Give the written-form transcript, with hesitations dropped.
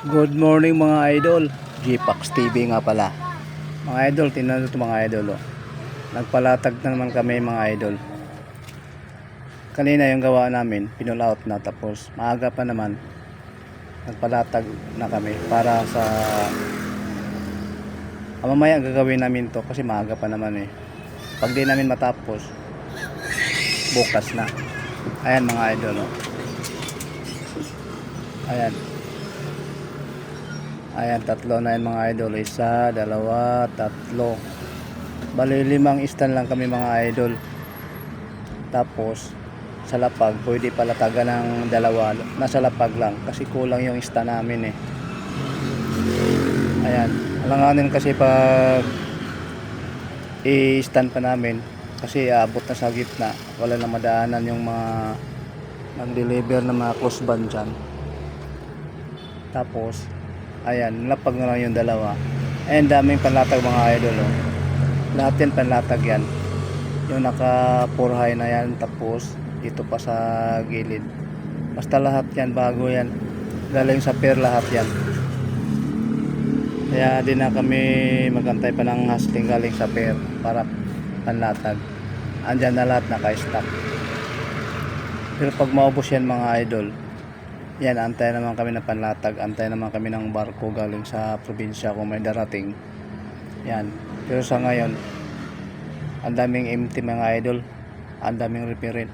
Good morning mga idol. Gpax TV nga pala. Mga idol, tingnan nyo ito mga idol. Oh. Nagpalatag na naman kami mga idol. Kanina yung gawa namin, pinull out na, tapos maaga pa naman. Nagpalatag na kami para sa mamaya gagawin namin to kasi maaga pa naman eh. Pag di namin matapos, bukas na. Ayan mga idol. Oh. Ayan. Ayan, tatlo na yan mga idol. Isa, dalawa, tatlo. Bali, 5 stand lang kami mga idol. Tapos, sa lapag, pwede palatagan ng dalawa. Nasa lapag lang. Kasi kulang yung stand namin eh. Ayan. Alanganin kasi pag i-stand pa namin. Kasi aabot na sa gitna. Wala na madaanan yung mga nag-deliver ng mga close band dyan. Tapos, ayan, lapag na lang yung dalawa. Ayan, daming panlatag mga idol. Oh. Lahat yan panlatag yan. Yung naka 4 high na yan. Tapos, dito pa sa gilid. Basta lahat yan, bago yan. Galing sa pair lahat yan. Kaya di na kami magantay pa ng hustling galing sa pair para panlatag. Andyan na lahat naka-stock. Pero pag maubos yan mga idol, yan, antay naman kami ng panlatag, antay naman kami ng barko galing sa probinsya kung may darating. Yan. Pero sa ngayon, ang daming empty mga idol, ang daming repair.